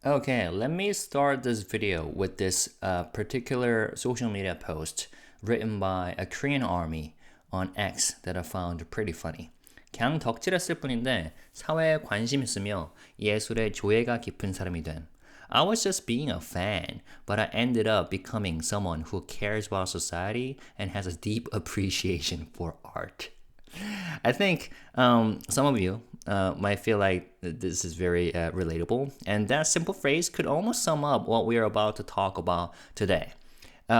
Okay, let me start this video with this particular social media post written by a Korean army on X that I found pretty funny. 그냥 덕질했을 뿐인데 사회에 관심 있으며 예술에 조예가 깊은 사람이 됨. I was just being a fan, but I ended up becoming someone who cares about society and has a deep appreciation for art. I think some of you might feel like this is very relatable, and that simple phrase could almost sum up what we are about to talk about today.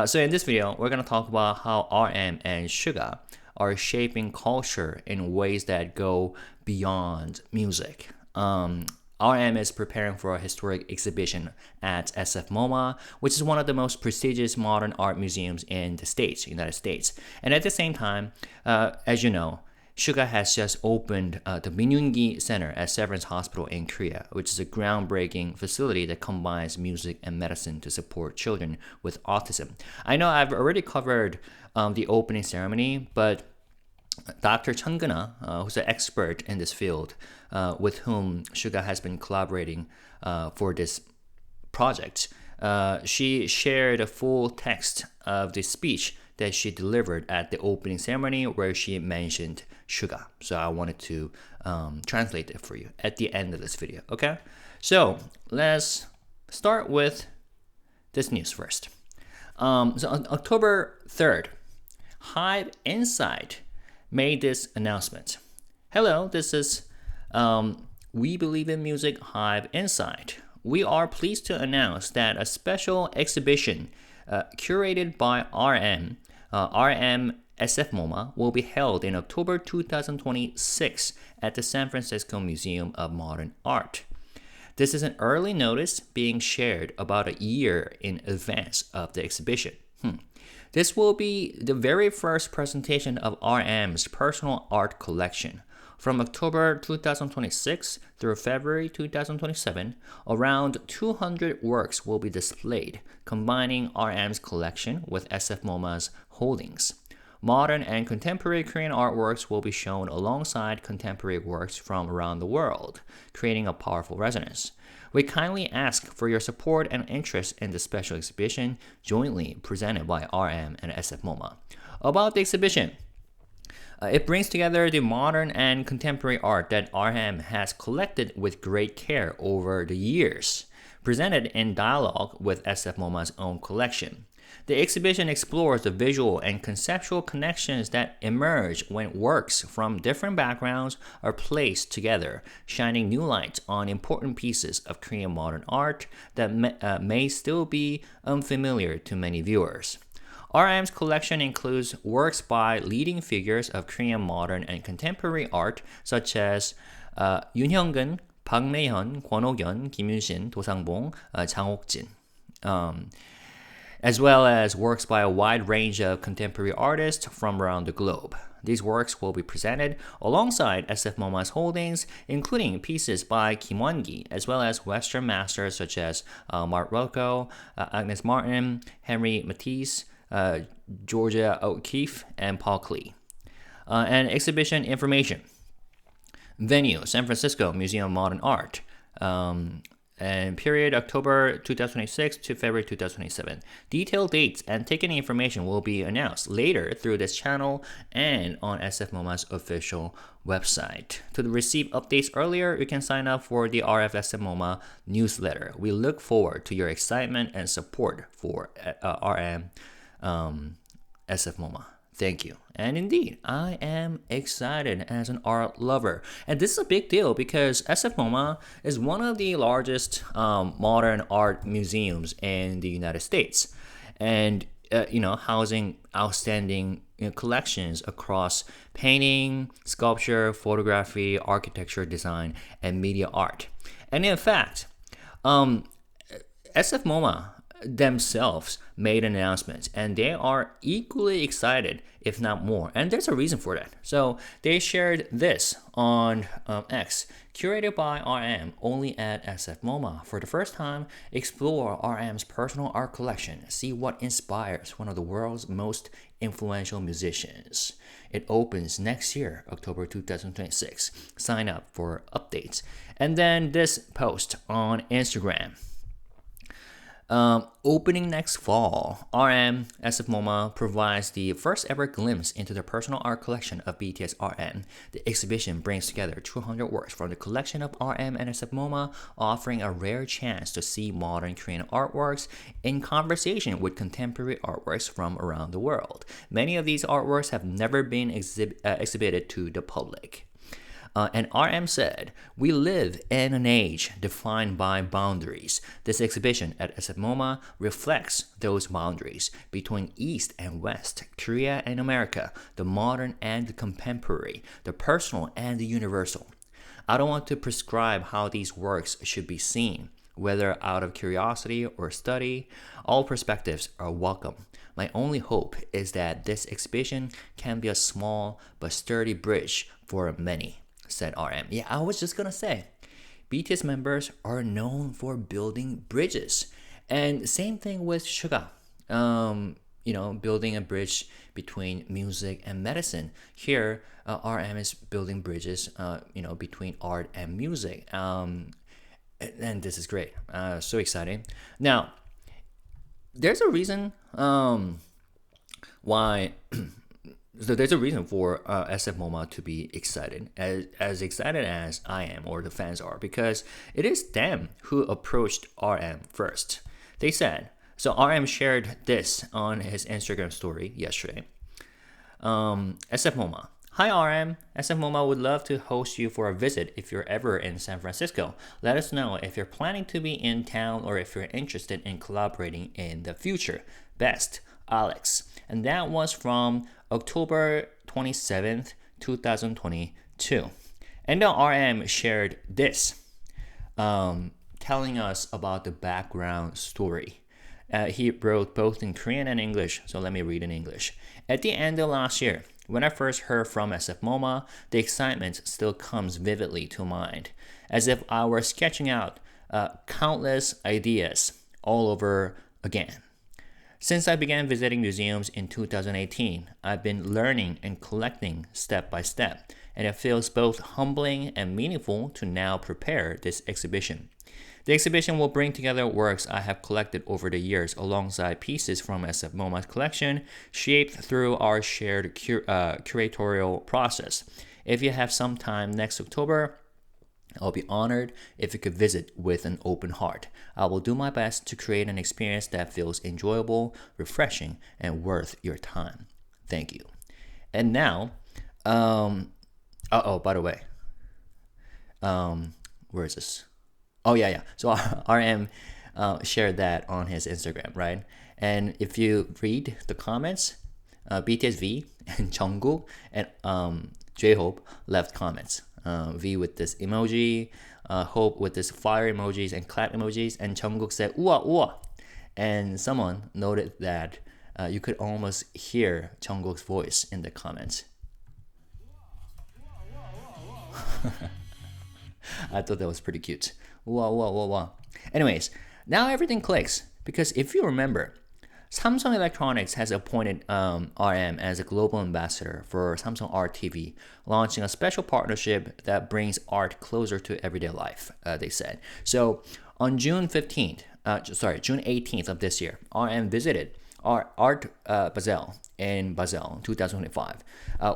So in this video, we're going to talk about how RM and Suga are shaping culture in ways that go beyond music. RM is preparing for a historic exhibition at SFMOMA, which is one of the most prestigious modern art museums in the United States. And at the same time, as you know, Suga has just opened the Min Yoongi Center at Severance Hospital in Korea, which is a groundbreaking facility that combines music and medicine to support children with autism. I know I've already covered the opening ceremony, but Dr. Changuna, who's an expert in this field, with whom Suga has been collaborating for this project, she shared a full text of the speech that she delivered at the opening ceremony where she mentioned Suga. So I wanted to translate it for you at the end of this video, okay? So let's start with this news first. So on October 3rd, HYBEINSIGHT made this announcement. Hello, this is We Believe in Music HYBEINSIGHT. We are pleased to announce that a special exhibition curated by RMxSFMOMA will be held in October 2026 at the San Francisco Museum of Modern Art. This is an early notice being shared about a year in advance of the exhibition. This will be the very first presentation of RM's personal art collection. From October 2026 through February 2027, around 200 works will be displayed, combining RM's collection with SFMOMA's holdings. Modern and contemporary Korean artworks will be shown alongside contemporary works from around the world, creating a powerful resonance. We kindly ask for your support and interest in the special exhibition jointly presented by RM and SFMOMA. About the exhibition, it brings together the modern and contemporary art that RM has collected with great care over the years, presented in dialogue with SFMOMA's own collection. The exhibition explores the visual and conceptual connections that emerge when works from different backgrounds are placed together, shining new light on important pieces of Korean modern art that may still be unfamiliar to many viewers. RM's collection includes works by leading figures of Korean modern and contemporary art such as Yun Hyong-keun, Park Mae-hyun, Kwon Oh-kyun, Kim Yun-shin, Do Sang-bong, Chang Ok-jin, as well as works by a wide range of contemporary artists from around the globe. These works will be presented alongside SFMOMA's holdings, including pieces by Kim Won-gi, as well as Western masters such as Mark Rothko, Agnes Martin, Henry Matisse, Georgia O'Keeffe, and Paul Klee. And exhibition information. Venue, San Francisco Museum of Modern Art. And period October 2026 to February 2027. Detailed dates and ticketing information will be announced later through this channel and on SFMOMA's official website. To receive updates earlier, you can sign up for the RFSMOMA newsletter. We look forward to your excitement and support for SFMOMA. Thank you. And indeed, I am excited as an art lover. And this is a big deal because SFMOMA is one of the largest modern art museums in the United States. And, housing outstanding collections across painting, sculpture, photography, architecture, design, and media art. And in fact, SFMOMA themselves made an announcement and they are equally excited, if not more, and there's a reason for that. So they shared this on X. curated by RM only at SFMOMA. For the first time, explore RM's personal art collection. See what inspires one of the world's most influential musicians. It opens next year, October 2026. Sign up for updates. And then this post on Instagram. Opening next fall, RMxSFMOMA provides the first ever glimpse into the personal art collection of BTSRM. The exhibition brings together 200 works from the collection of RM and SFMOMA, offering a rare chance to see modern Korean artworks in conversation with contemporary artworks from around the world. Many of these artworks have never been exhibited to the public. And RM said, "We live in an age defined by boundaries. This exhibition at SFMOMA reflects those boundaries between East and West, Korea and America, the modern and the contemporary, the personal and the universal. I don't want to prescribe how these works should be seen, whether out of curiosity or study. All perspectives are welcome. My only hope is that this exhibition can be a small but sturdy bridge for many," said RM. Yeah, I was just gonna say, BTS members are known for building bridges. And same thing with Suga. Building a bridge between music and medicine. Here, RM is building bridges, between art and music. And this is great. So exciting. Now, there's a reason why. So there's a reason for SFMOMA to be excited, as excited as I am or the fans are, because it is them who approached RM first. They said, so RM shared this on his Instagram story yesterday. SFMOMA. Hi RM, SFMOMA would love to host you for a visit if you're ever in San Francisco. Let us know if you're planning to be in town or if you're interested in collaborating in the future. Best, Alex. And that was from October 27th, 2022. And then RM shared this, telling us about the background story. He wrote both in Korean and English, so let me read in English. At the end of last year, when I first heard from SFMOMA, the excitement still comes vividly to mind, as if I were sketching out countless ideas all over again. Since I began visiting museums in 2018, I've been learning and collecting step by step, and it feels both humbling and meaningful to now prepare this exhibition. The exhibition will bring together works I have collected over the years alongside pieces from SFMOMA's collection, shaped through our shared curatorial process. If you have some time next October, I'll be honored if you could visit with an open heart. I will do my best to create an experience that feels enjoyable, refreshing, and worth your time. Thank you. And now, by the way, where is this? Oh, yeah. So RM shared that on his Instagram, right? And if you read the comments, BTSV and Jungkook and J-Hope left comments. V with this emoji, Hope with this fire emojis and clap emojis, and Jungkook said "우와 우와," and someone noted that you could almost hear Jungkook's voice in the comments. I thought that was pretty cute. "우와 우와 우와 우와." Anyways, now everything clicks, because if you remember, Samsung Electronics has appointed RM as a global ambassador for Samsung Art TV, launching a special partnership that brings art closer to everyday life, they said. So on June 18th of this year, RM visited Art Basel in Basel 2025,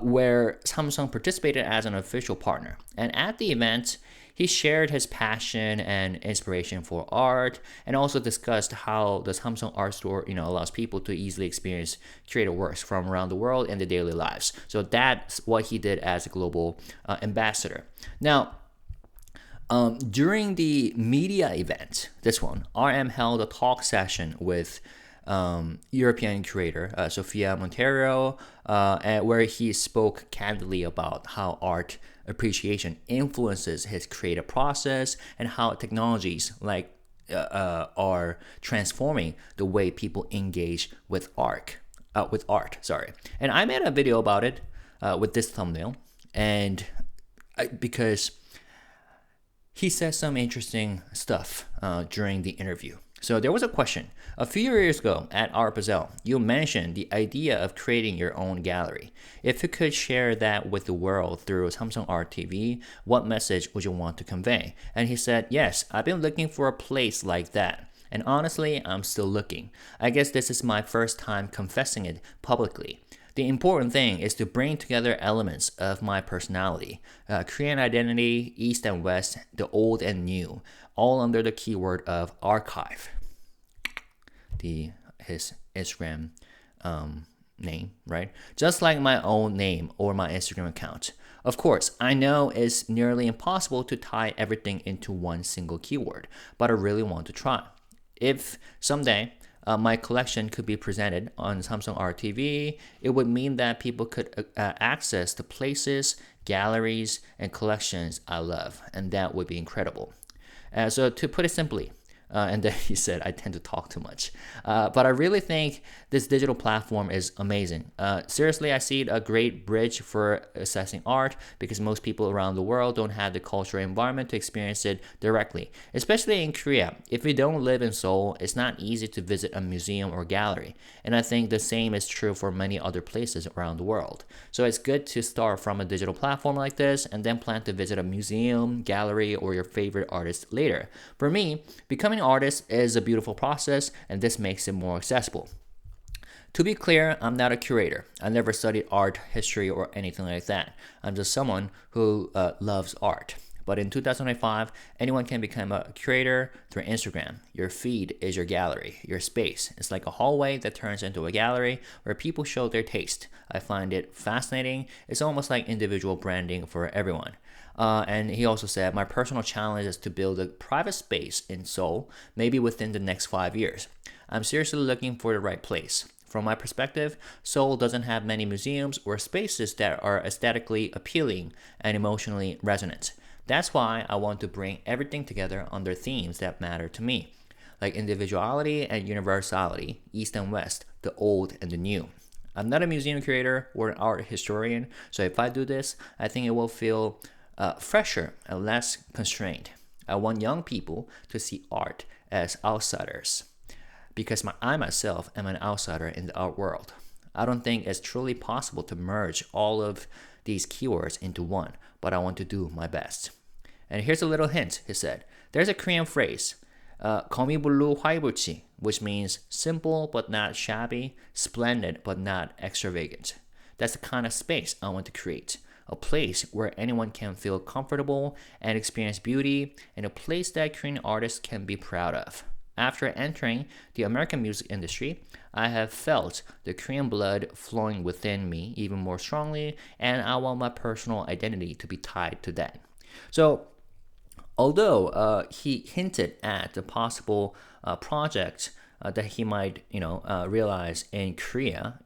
where Samsung participated as an official partner. And at the event, he shared his passion and inspiration for art, and also discussed how the Samsung Art Store, allows people to easily experience creative works from around the world in their daily lives. So that's what he did as a global ambassador. Now, during the media event, this one, RM held a talk session with European curator Sofia Montero, where he spoke candidly about how art appreciation influences his creative process and how technologies are transforming the way people engage with art. And I made a video about it with this thumbnail, and because he said some interesting stuff during the interview. So there was a question. A few years ago at Art Basel, you mentioned the idea of creating your own gallery. If you could share that with the world through Samsung Art TV, what message would you want to convey? And he said, yes, I've been looking for a place like that. And honestly, I'm still looking. I guess this is my first time confessing it publicly. The important thing is to bring together elements of my personality, Korean identity, East and West, the old and new, all under the keyword of archive. His Instagram name, right? Just like my own name or my Instagram account. Of course, I know it's nearly impossible to tie everything into one single keyword, but I really want to try. If someday my collection could be presented on Samsung Art TV, it would mean that people could access the places, galleries, and collections I love, and that would be incredible. So to put it simply, and then he said, I tend to talk too much. But I really think this digital platform is amazing. Seriously, I see it a great bridge for assessing art because most people around the world don't have the cultural environment to experience it directly. Especially in Korea, if you don't live in Seoul, it's not easy to visit a museum or gallery. And I think the same is true for many other places around the world. So it's good to start from a digital platform like this and then plan to visit a museum, gallery, or your favorite artist later. For me, becoming an artist is a beautiful process, and this makes it more accessible. To be clear, I'm not a curator. I never studied art history or anything like that. I'm just someone who loves art. But in 2005, anyone can become a curator through Instagram. Your feed is your gallery, your space. It's like a hallway that turns into a gallery where people show their taste. I find it fascinating. It's almost like individual branding for everyone. And he also said, my personal challenge is to build a private space in Seoul, maybe within the next 5 years. I'm seriously looking for the right place. From my perspective, Seoul doesn't have many museums or spaces that are aesthetically appealing and emotionally resonant. That's why I want to bring everything together under themes that matter to me, like individuality and universality, East and West, the old and the new. I'm not a museum curator or an art historian, so if I do this, I think it will feel fresher and less constrained. I want young people to see art as outsiders because I myself am an outsider in the art world. I don't think it's truly possible to merge all of these keywords into one, but I want to do my best. And here's a little hint, he said. There's a Korean phrase, 거미불루 화이불치, which means simple but not shabby, splendid but not extravagant. That's the kind of space I want to create. A place where anyone can feel comfortable and experience beauty, and a place that Korean artists can be proud of. After entering the American music industry, I have felt the Korean blood flowing within me even more strongly, and I want my personal identity to be tied to that. So, although he hinted at the possible project that he might, realize in Korea,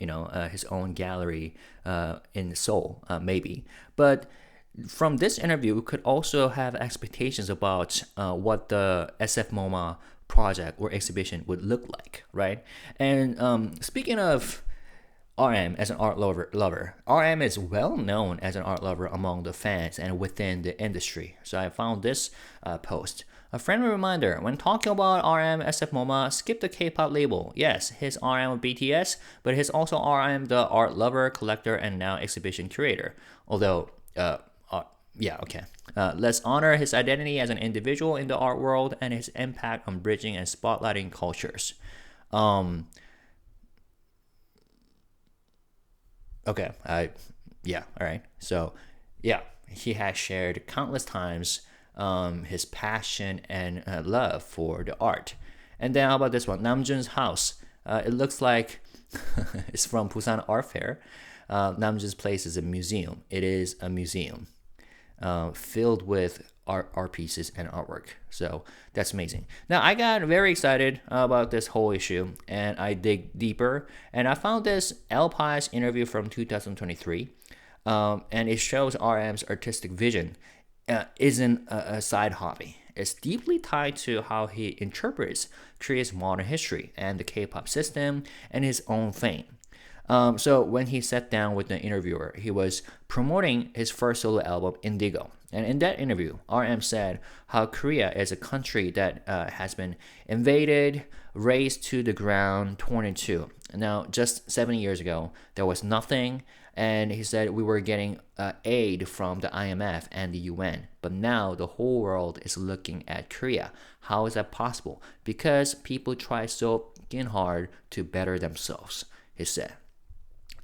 his own gallery in Seoul, maybe. But from this interview, we could also have expectations about what the SFMOMA project or exhibition would look like, right? And speaking of RM as an art lover, RM is well known as an art lover among the fans and within the industry. So I found this post. A friendly reminder, when talking about RMxSFMOMA, skip the K-pop label. Yes, he's RM of BTS, but he's also RM the art lover, collector, and now exhibition curator. Although, let's honor his identity as an individual in the art world and his impact on bridging and spotlighting cultures. All right. So, he has shared countless times his passion and love for the art. And then how about this one? Namjoon's house. It looks like it's from Busan Art Fair. Namjoon's place is a museum. It is a museum filled with art pieces and artwork. So that's amazing. Now I got very excited about this whole issue, and I dig deeper, and I found this Alpi's interview from 2023, and it shows RM's artistic vision isn't a side hobby. It's deeply tied to how he interprets Korea's modern history and the K-pop system and his own fame. So when he sat down with the interviewer, he was promoting his first solo album, Indigo, And in that interview, RM said how Korea is a country that has been invaded, razed to the ground, torn in two. Now, just 7 years ago, there was nothing, and he said we were getting aid from the IMF and the UN. But now the whole world is looking at Korea. How is that possible? Because people try so hard to better themselves, he said.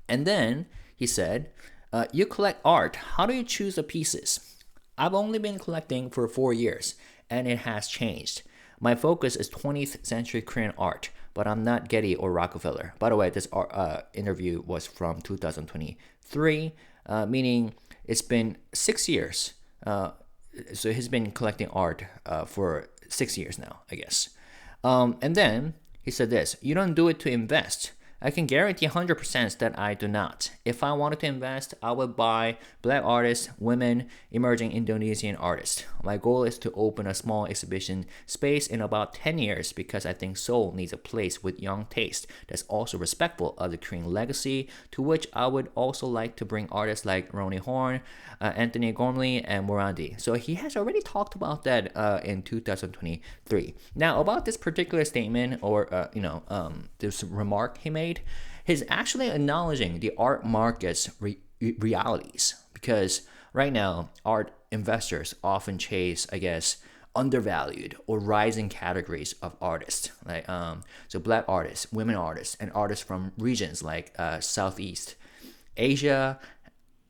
And then he said, you collect art. How do you choose the pieces? I've only been collecting for 4 years, and it has changed. My focus is 20th century Korean art, but I'm not Getty or Rockefeller. By the way, this interview was from 2023, meaning it's been 6 years. So he's been collecting art for 6 years now, I guess. And then he said this, you don't do it to invest. I can guarantee 100% that I do not. If I wanted to invest, I would buy black artists, women, emerging Indonesian artists. My goal is to open a small exhibition space in about 10 years because I think Seoul needs a place with young taste that's also respectful of the Korean legacy, to which I would also like to bring artists like Ronnie Horn, Anthony Gormley, and Morandi. So he has already talked about that in 2023. Now, about this particular statement or this remark he made, he's actually acknowledging the art market's realities, because right now art investors often chase, I guess, undervalued or rising categories of artists, like so black artists, women artists, and artists from regions like Southeast Asia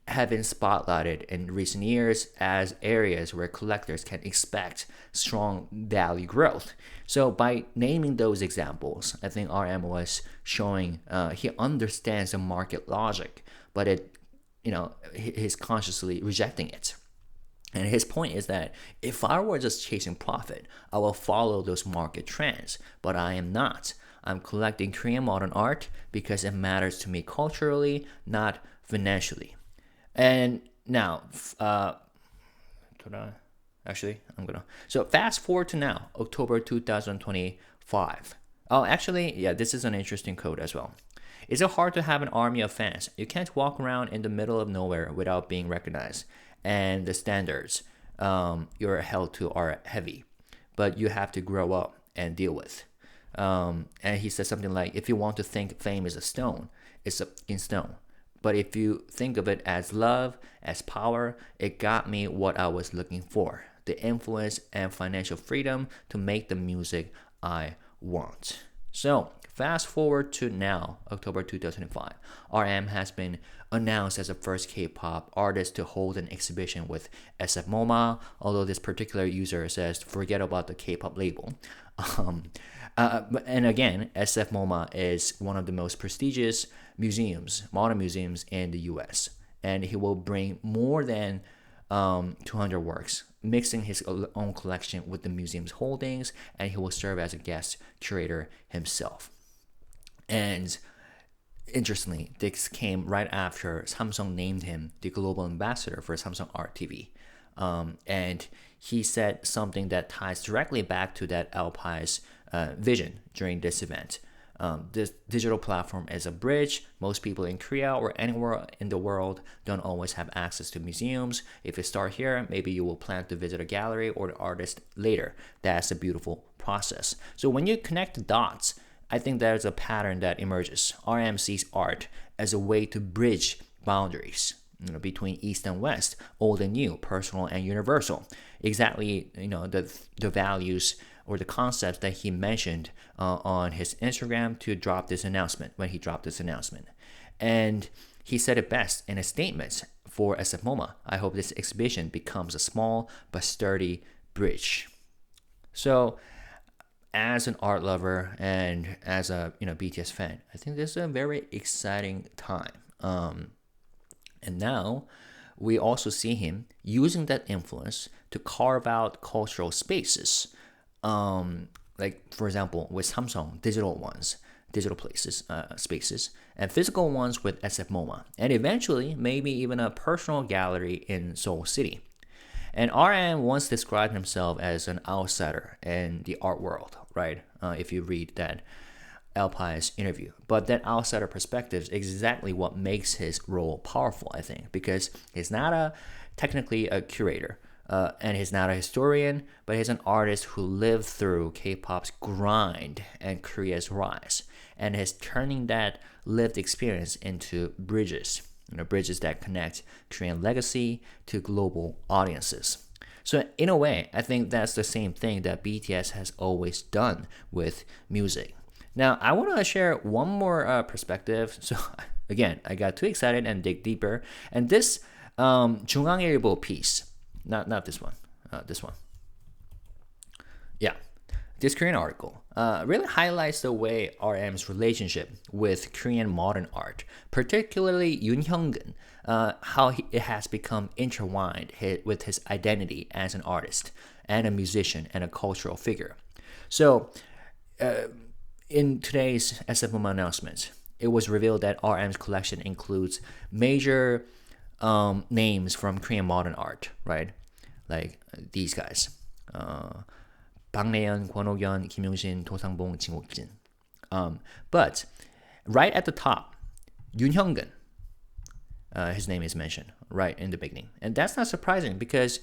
have been spotlighted in recent years as areas where collectors can expect strong value growth. So by naming those examples, I think RM was showing he understands the market logic, but he's consciously rejecting it. And his point is that if I were just chasing profit, I will follow those market trends, but I am not. I'm collecting Korean modern art because it matters to me culturally, not financially. And now, so fast forward to now, October 2025. Oh, actually, yeah, this is an interesting quote as well. Is it hard to have an army of fans? You can't walk around in the middle of nowhere without being recognized. And the standards you're held to are heavy, but you have to grow up and deal with. And he said something like, if you want to think fame is a stone, it's in stone. But if you think of it as love, as power, it got me what I was looking for. The influence and financial freedom to make the music I want. So fast forward to now, October 2005. RM has been announced as the first K-pop artist to hold an exhibition with SFMOMA, although this particular user says forget about the K-pop label. And again, SFMOMA is one of the most prestigious museums, modern museums in the US. And he will bring more than 200 works, mixing his own collection with the museum's holdings, and he will serve as a guest curator himself. And interestingly, this came right after Samsung named him the global ambassador for Samsung Art TV. And he said something that ties directly back to that Alpi's vision during this event. This digital platform is a bridge. Most people in Korea or anywhere in the world don't always have access to museums. If you start here, maybe you will plan to visit a gallery or the artist later. That's a beautiful process. So when you connect the dots, I think there's a pattern that emerges. RM sees art as a way to bridge boundaries between East and West, old and new, personal and universal. Exactly, the values or the concepts that he mentioned on his Instagram to drop this announcement, when he dropped this announcement. And he said it best in a statement for SFMOMA. I hope this exhibition becomes a small but sturdy bridge. So as an art lover and as a BTS fan, I think this is a very exciting time. And now we also see him using that influence to carve out cultural spaces. Like for example, with Samsung, digital places, spaces, and physical ones with SFMOMA, and eventually maybe even a personal gallery in Seoul City. And RM once described himself as an outsider in the art world, right? If you read that Alpi's interview. But that outsider perspective is exactly what makes his role powerful, I think, because he's not technically a curator, and he's not a historian, but he's an artist who lived through K-pop's grind and Korea's rise, and is turning that lived experience into bridges, bridges that connect Korean legacy to global audiences. So in a way, I think that's the same thing that BTS has always done with music. Now, I want to share one more perspective. So again, I got too excited and dig deeper. And this 중앙일보 piece, not this one, this one. Yeah, this Korean article really highlights the way RM's relationship with Korean modern art, particularly Yun Hyong-keun, how it has become intertwined with his identity as an artist and a musician and a cultural figure. So, in today's SFMOMA announcement, it was revealed that RM's collection includes major names from Korean modern art, right? Like these guys. 박래현, 권옥연, 김용신, 도상봉, 진국진. But right at the top, Yun Hyong-keun, his name is mentioned right in the beginning. And that's not surprising because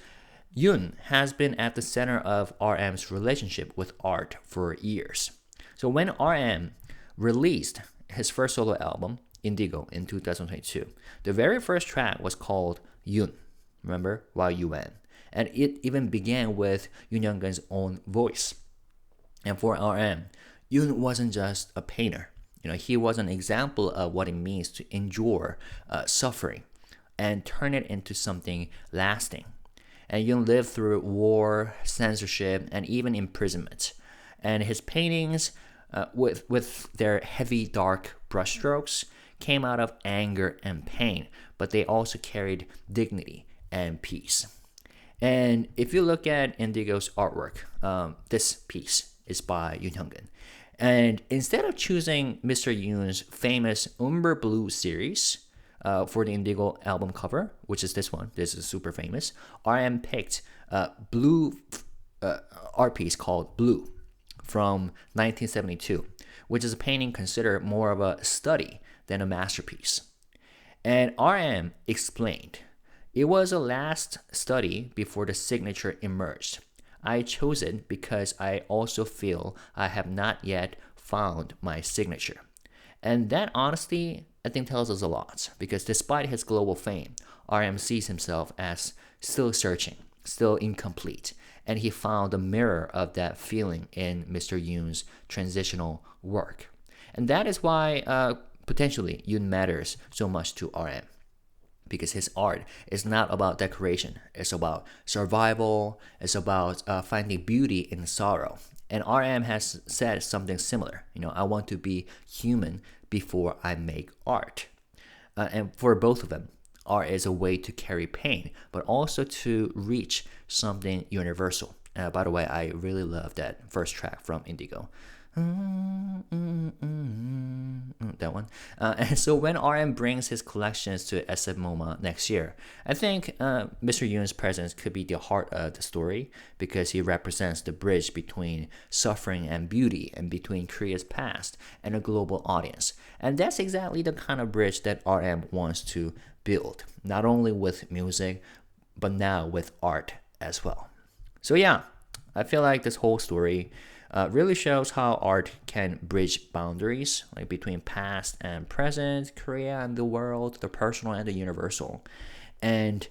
Yun has been at the center of RM's relationship with art for years. So when RM released his first solo album, Indigo, in 2022, the very first track was called Yun, remember? YUN. And it even began with Yun Hyong-keun's own voice. And for RM, Yun wasn't just a painter. He was an example of what it means to endure suffering and turn it into something lasting. And Yun lived through war, censorship, and even imprisonment. And his paintings, with their heavy, dark brushstrokes, came out of anger and pain, but they also carried dignity and peace. And if you look at Indigo's artwork, this piece is by Yun Hyong-keun. And instead of choosing Mr. Yoon's famous Umber Blue series for the Indigo album cover, which is this one, this is super famous, RM picked a blue art piece called Blue from 1972, which is a painting considered more of a study than a masterpiece. And RM explained, "It was a last study before the signature emerged. I chose it because I also feel I have not yet found my signature." And that honesty, I think, tells us a lot because despite his global fame, RM sees himself as still searching, still incomplete, and he found a mirror of that feeling in Mr. Yoon's transitional work. And that is why potentially Yoon matters so much to RM. Because his art is not about decoration. It's about survival. It's about finding beauty in sorrow. And RM has said something similar. I want to be human before I make art. And for both of them, art is a way to carry pain, but also to reach something universal. By the way, I really love that first track from Indigo. That one. And so when RM brings his collections to SFMOMA next year, I think Mr. Yoon's presence could be the heart of the story because he represents the bridge between suffering and beauty and between Korea's past and a global audience. And that's exactly the kind of bridge that RM wants to build, not only with music, but now with art as well. So yeah, I feel like this whole story really shows how art can bridge boundaries like between past and present, Korea and the world, the personal and the universal. And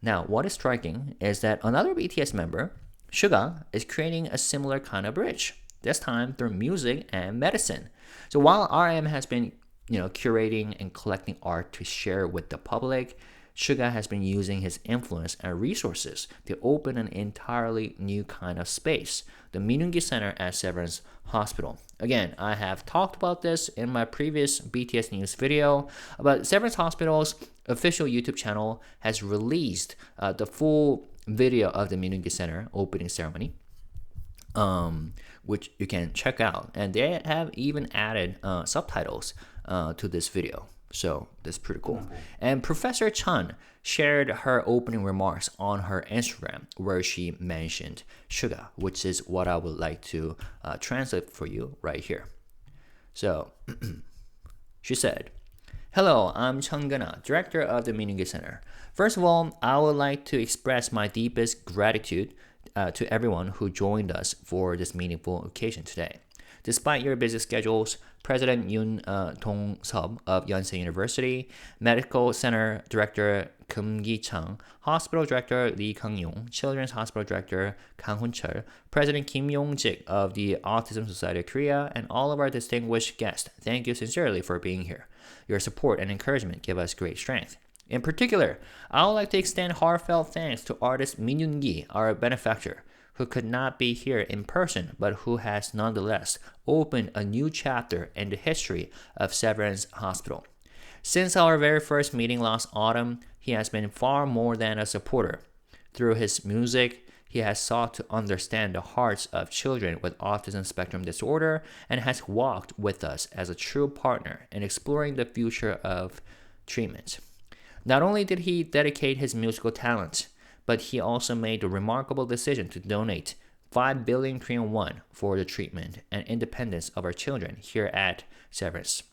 now what is striking is that another BTS member, Suga, is creating a similar kind of bridge, this time through music and medicine. So while RM has been curating and collecting art to share with the public, Suga has been using his influence and resources to open an entirely new kind of space, the Min Yoongi Center at Severance Hospital. Again, I have talked about this in my previous BTS news video, but Severance Hospital's official YouTube channel has released the full video of the Min Yoongi Center opening ceremony, which you can check out. And they have even added subtitles to this video. So that's pretty cool. And Professor Chan shared her opening remarks on her Instagram where she mentioned Suga, which is what I would like to translate for you right here. So she said, Hello, I'm Chung-gana, Director of the Min Yoongi Center. First of all, I would like to express my deepest gratitude to everyone who joined us for this meaningful occasion today. Despite your busy schedules, President Yun Dong-sub of Yonsei University, Medical Center Director Kim Gi-chang, Hospital Director Lee Kang-yong, Children's Hospital Director Kang Hun-chul, President Kim Yong-jik of the Autism Society of Korea, and all of our distinguished guests, thank you sincerely for being here. Your support and encouragement give us great strength. In particular, I would like to extend heartfelt thanks to artist Min Yoongi, our benefactor, who could not be here in person, but who has nonetheless opened a new chapter in the history of Severance Hospital. Since our very first meeting last autumn, he has been far more than a supporter. Through his music, he has sought to understand the hearts of children with autism spectrum disorder and has walked with us as a true partner in exploring the future of treatment. Not only did he dedicate his musical talent, but he also made the remarkable decision to donate 5 billion Korean won for the treatment and independence of our children here at Severance.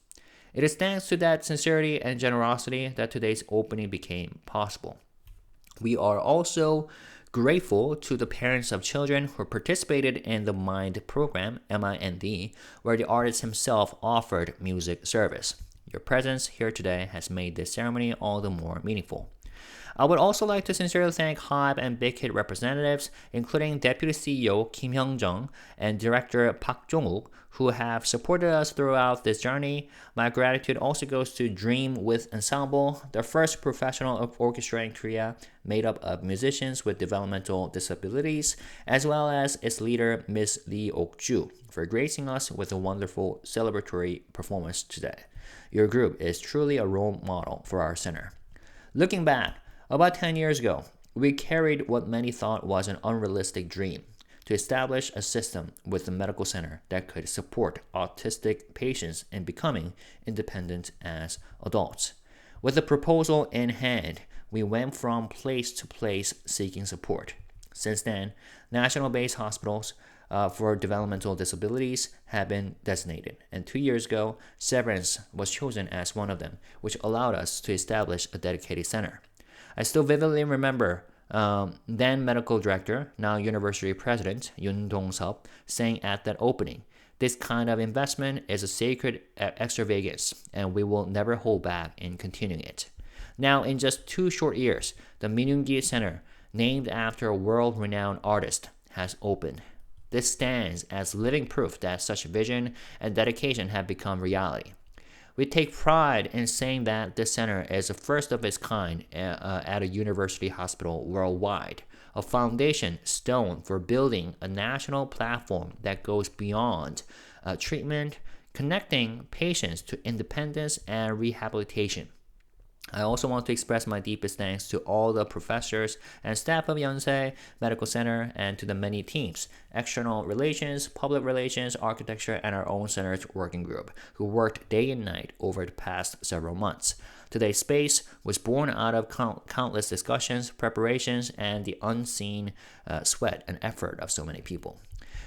It is thanks to that sincerity and generosity that today's opening became possible. We are also grateful to the parents of children who participated in the MIND program, MIND, where the artist himself offered music service. Your presence here today has made this ceremony all the more meaningful. I would also like to sincerely thank HYBE and Big Hit representatives, including Deputy CEO Kim Hyung-jung and Director Park Jong-wook, who have supported us throughout this journey. My gratitude also goes to Dream With Ensemble, the first professional orchestra in Korea made up of musicians with developmental disabilities, as well as its leader, Ms. Lee Ok-ju, for gracing us with a wonderful celebratory performance today. Your group is truly a role model for our center. Looking back, about 10 years ago, we carried what many thought was an unrealistic dream to establish a system with a medical center that could support autistic patients in becoming independent as adults. With the proposal in hand, we went from place to place seeking support. Since then, national-based hospitals for developmental disabilities have been designated, and 2 years ago, Severance was chosen as one of them, which allowed us to establish a dedicated center. I still vividly remember then medical director, now university president, Yun Dong-sub, saying at that opening, "This kind of investment is a sacred extravagance, and we will never hold back in continuing it." Now, in just 2 short years, the Min Yoongi Center, named after a world-renowned artist, has opened. This stands as living proof that such vision and dedication have become reality. We take pride in saying that this center is the first of its kind at a university hospital worldwide, a foundation stone for building a national platform that goes beyond treatment, connecting patients to independence and rehabilitation. I also want to express my deepest thanks to all the professors and staff of Yonsei Medical Center and to the many teams, external relations, public relations, architecture, and our own center's working group, who worked day and night over the past several months. Today's space was born out of countless discussions, preparations, and the unseen sweat and effort of so many people.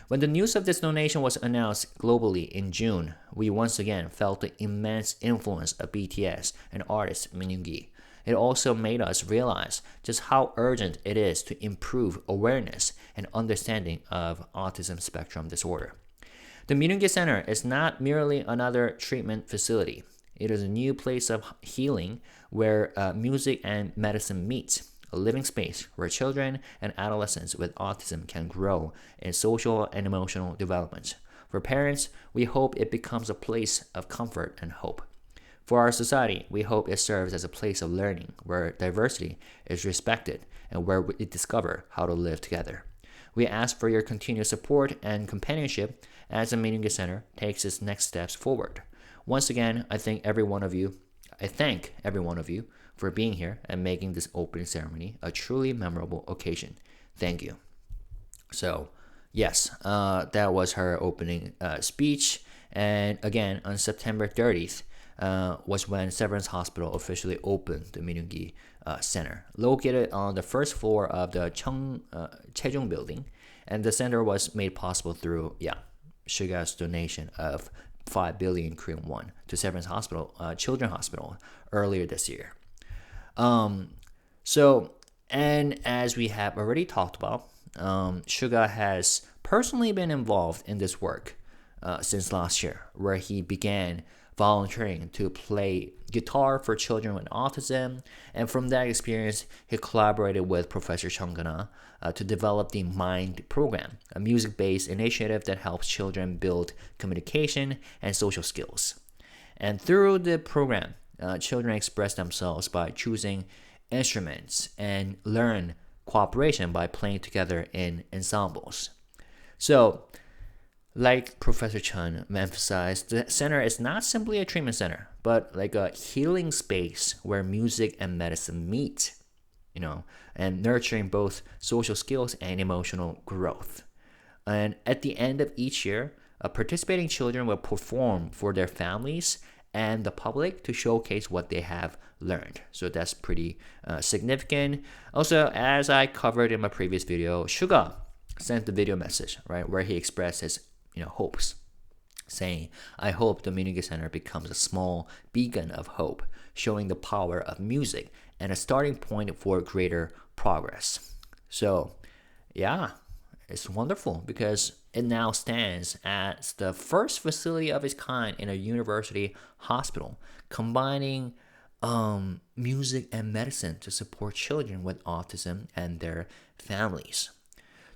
When the news of this donation was announced globally in June, we once again felt the immense influence of BTS and artist Min Yoongi. It also made us realize just how urgent it is to improve awareness and understanding of autism spectrum disorder. The Min Yoongi Center is not merely another treatment facility. It is a new place of healing where music and medicine meet. A living space where children and adolescents with autism can grow in social and emotional development. For parents, we hope it becomes a place of comfort and hope. For our society, we hope it serves as a place of learning where diversity is respected and where we discover how to live together. We ask for your continued support and companionship as the Min Yoongi Center takes its next steps forward. Once again, I thank every one of you for being here and making this opening ceremony a truly memorable occasion. Thank you. So, yes, that was her opening speech. And again, on September 30th was when Severance Hospital officially opened the Min Yoongi Center, located on the first floor of the Chejung building. And the center was made possible through, Suga's donation of 5 billion Korean won to Severance Hospital, Children's Hospital, earlier this year. And as we have already talked about, Suga has personally been involved in this work since last year, where he began volunteering to play guitar for children with autism. And from that experience, he collaborated with Professor Chung-gana to develop the MIND program, a music-based initiative that helps children build communication and social skills. And through the program, children express themselves by choosing instruments and learn cooperation by playing together in ensembles. So, like Professor Chun emphasized, the center is not simply a treatment center, but like a healing space where music and medicine meet, and nurturing both social skills and emotional growth. And at the end of each year, participating children will perform for their families and the public to showcase what they have learned. So that's pretty significant. Also, as I covered in my previous video, Suga sent the video message, right, where he expressed his hopes, saying, "I hope the Min Yoongi Center becomes a small beacon of hope, showing the power of music and a starting point for greater progress." So, yeah, it's wonderful because it now stands as the first facility of its kind in a university hospital, combining music and medicine to support children with autism and their families.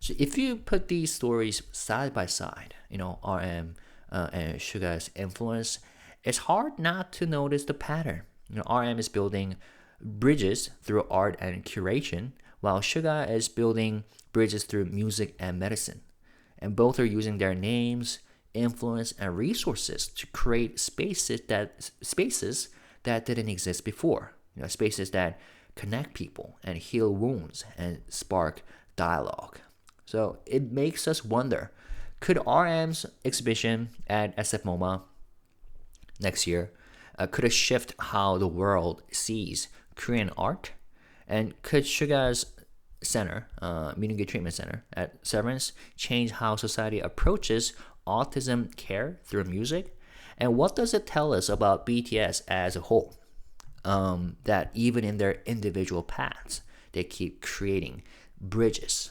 So if you put these stories side by side, RM and Suga's influence, it's hard not to notice the pattern. RM is building bridges through art and curation, while Suga is building bridges through music and medicine. And both are using their names, influence, and resources to create spaces that didn't exist before. Spaces that connect people and heal wounds and spark dialogue. So it makes us wonder, could RM's exhibition at SFMOMA next year, could it shift how the world sees Korean art? And could Suga's center, Min Yoongi Treatment Center at Severance, change how society approaches autism care through music? And what does it tell us about BTS as a whole? That even in their individual paths, they keep creating bridges.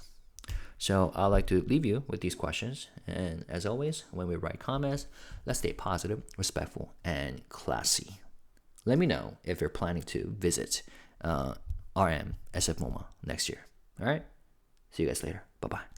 So I'd like to leave you with these questions. And as always, when we write comments, let's stay positive, respectful, and classy. Let me know if you're planning to visit RMxSFMOMA next year. All right? See you guys later. Bye-bye.